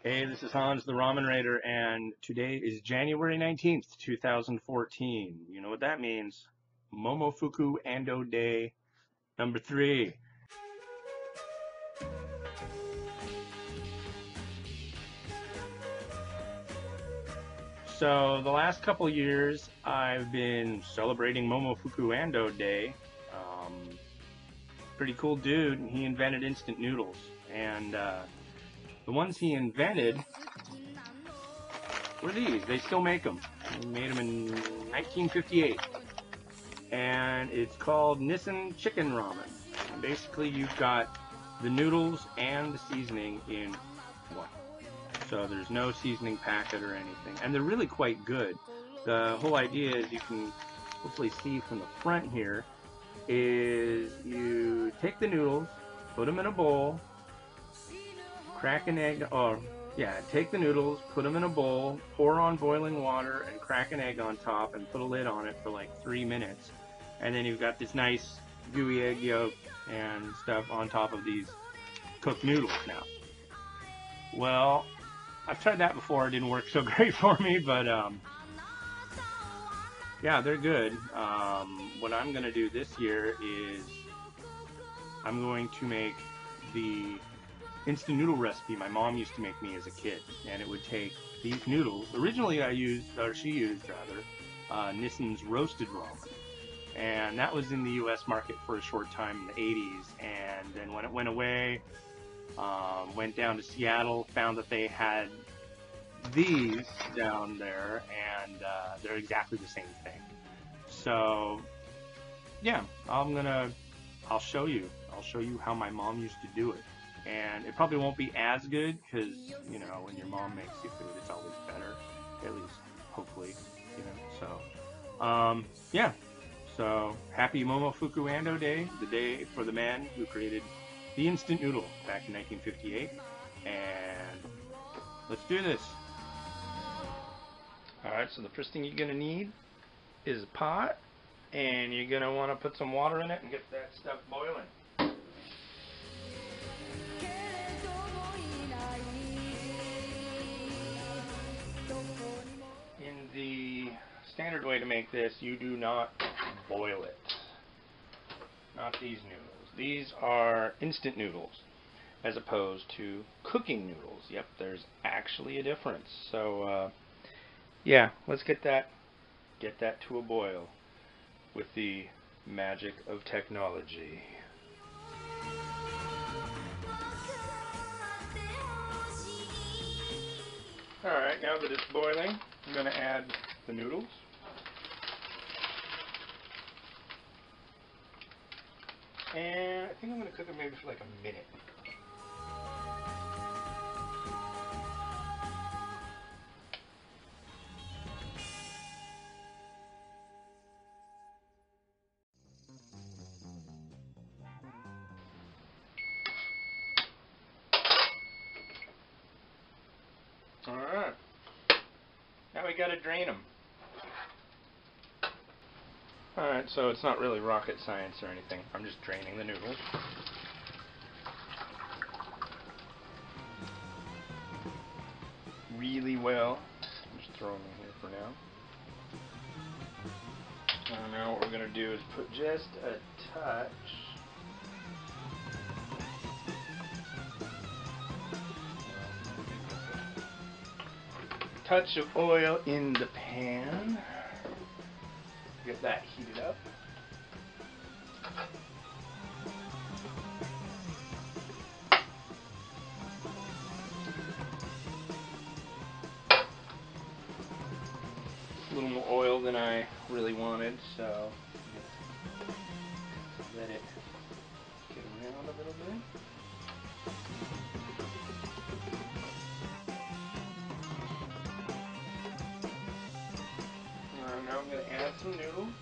Hey, this is Hans, the Ramen Raider, and today is January 19th, 2014. You know what that means. Momofuku Ando Day number 3. So, the last couple years, I've been celebrating Momofuku Ando Day. Um, Pretty cool dude. He invented instant noodles. And the ones he invented were these. They still make them. He made them in 1958. And it's called Nissin Chikin Ramen. And basically, you've got the noodles and the seasoning in one. So there's no seasoning packet or anything. And they're really quite good. The whole idea is you can hopefully see from the front here is you take the noodles, put them in a bowl, crack an egg, or yeah, take the noodles, put them in a bowl, pour on boiling water, and crack an egg on top and put a lid on it for like 3 minutes. And then you've got this nice gooey egg yolk and stuff on top of these cooked noodles now. Well, I've tried that before. It didn't work so great for me, but yeah, they're good. What I'm going to do this year is I'm going to make the instant noodle recipe my mom used to make me as a kid, and it would take these noodles. Originally, she used rather, Nissin's roasted ramen, and that was in the U.S. market for a short time in the 80s. And then when it went away, went down to Seattle, found that they had these down there, and they're exactly the same thing. So yeah, I'll show you. I'll show you how my mom used to do it. And it probably won't be as good because, you know, when your mom makes you food, it's always better. At least, hopefully, you know. So, yeah. So, happy Momofuku Ando Day, the day for the man who created the instant noodle back in 1958. And let's do this. Alright, so the first thing you're going to need is a pot. And you're going to want to put some water in it and get that stuff boiling. In the standard way to make this, you do not boil it. Not these noodles. These are instant noodles as opposed to cooking noodles. Yep, there's actually a difference. So, yeah, let's get that to a boil with the magic of technology. Alright, now that it's boiling, I'm going to add the noodles. And I think I'm going to cook it maybe for like a minute. Alright, now we got to drain them. Alright, so it's not really rocket science or anything. I'm just draining the noodles. Really well. I'm just throwing them here for now. And now what we're going to do is put just a touch of oil in the pan. Get that heated up. A little more oil than I really wanted, so let it get around a little bit. Now I'm going to add some noodles.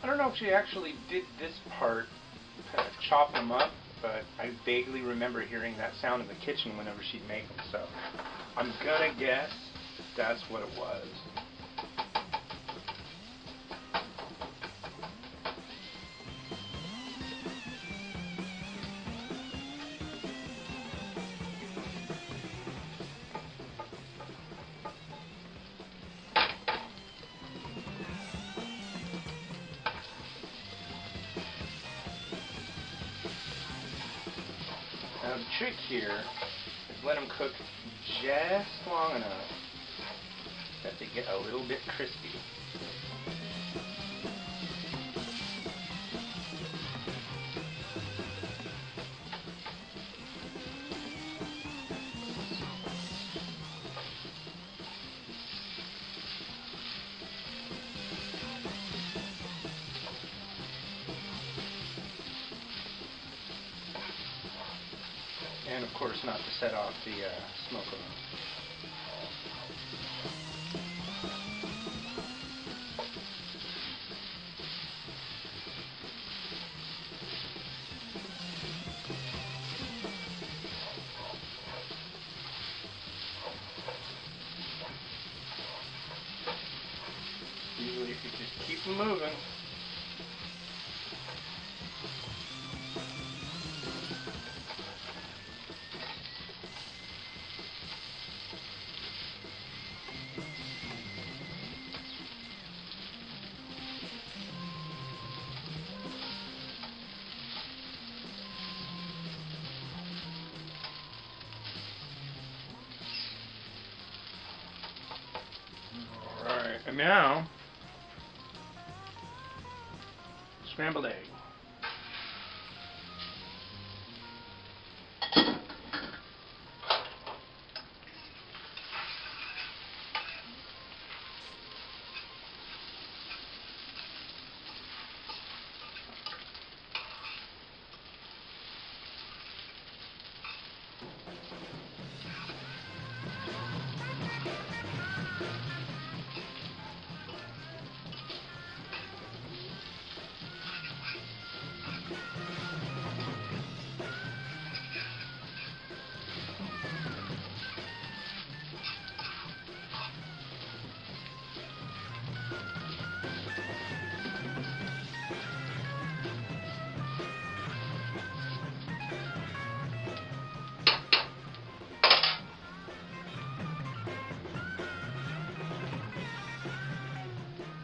I don't know if she actually did this part chop them up, but I vaguely remember hearing that sound in the kitchen whenever she'd make them, so I'm gonna guess that's what it was. Now the trick here is let them cook just long enough that they get a little bit crispy. And of course not to set off the smoke alarm. Usually if you just keep them moving. Alright, and now, scrambled egg.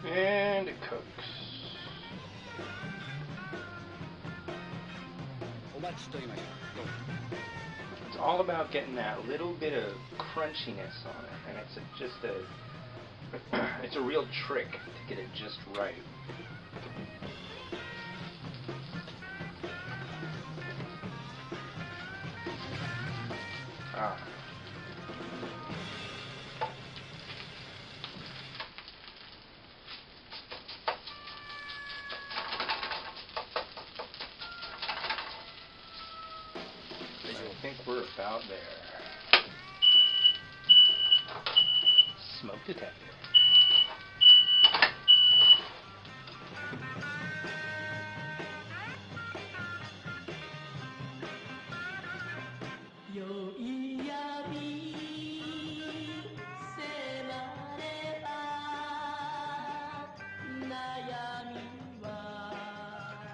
And it cooks. It's all about getting that little bit of crunchiness on it, and it's a real trick to get it just right. Ah. I think we're about there. Smoke detector.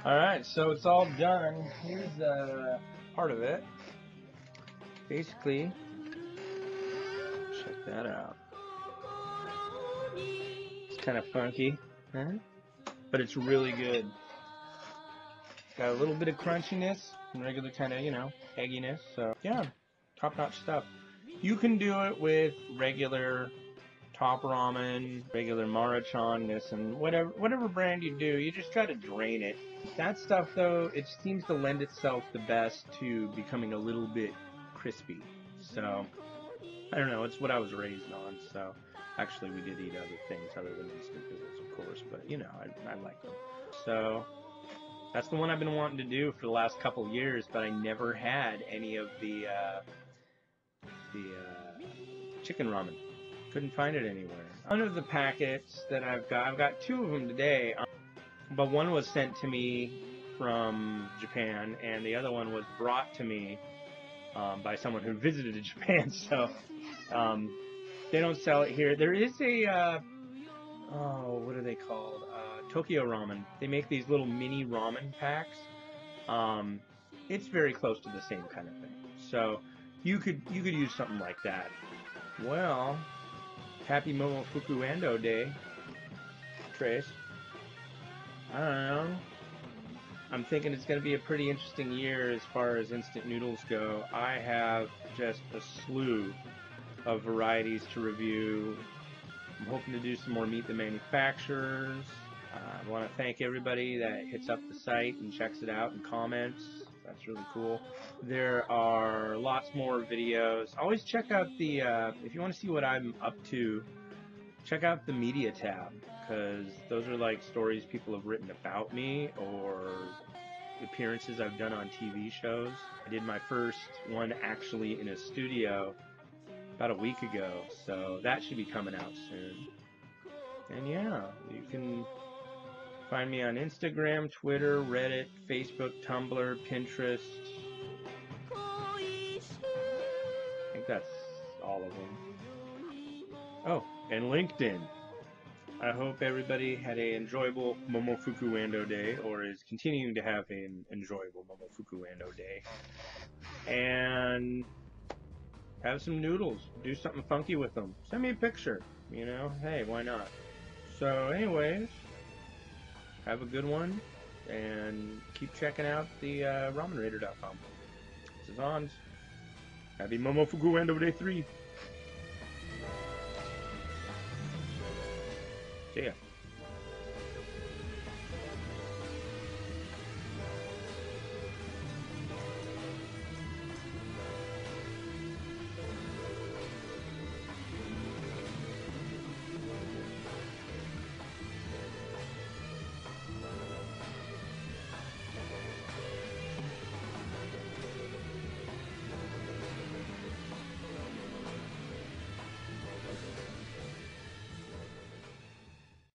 Alright, so it's all done. Here's part of it. Basically, check that out. It's kind of funky, huh? But it's really good. Got a little bit of crunchiness and regular kind of, egginess. So, yeah, top-notch stuff. You can do it with regular top ramen, regular Maruchan, Nissin, whatever brand you do. You just try to drain it. That stuff, though, it seems to lend itself the best to becoming a little bit crispy. So, I don't know, it's what I was raised on, so actually we did eat other things other than instant noodles, of course, but, I like them. So, that's the one I've been wanting to do for the last couple of years, but I never had any of the chicken ramen. Couldn't find it anywhere. One of the packets that I've got two of them today, but one was sent to me from Japan, and the other one was brought to me by someone who visited Japan. So they don't sell it here. There is a what are they called? Tokyo Ramen. They make these little mini ramen packs. It's very close to the same kind of thing. So you could use something like that. Well, happy Momofuku Ando Day, Trace. I don't know. I'm thinking it's going to be a pretty interesting year as far as instant noodles go. I have just a slew of varieties to review. I'm hoping to do some more Meet the Manufacturers. I want to thank everybody that hits up the site and checks it out and comments. That's really cool. There are lots more videos. Always check out the, if you want to see what I'm up to, check out the media tab, because those are like stories people have written about me or appearances I've done on TV shows. I did my first one actually in a studio about a week ago, so that should be coming out soon. And yeah, you can find me on Instagram, Twitter, Reddit, Facebook, Tumblr, Pinterest. I think that's all of them. Oh, and LinkedIn. I hope everybody had an enjoyable Momofuku Ando Day, or is continuing to have an enjoyable Momofuku Ando Day. And have some noodles. Do something funky with them. Send me a picture. You know, hey, why not? So anyways, have a good one, and keep checking out the ramenraider.com. This is Hans. Happy Momofuku Ando Day 3. See ya.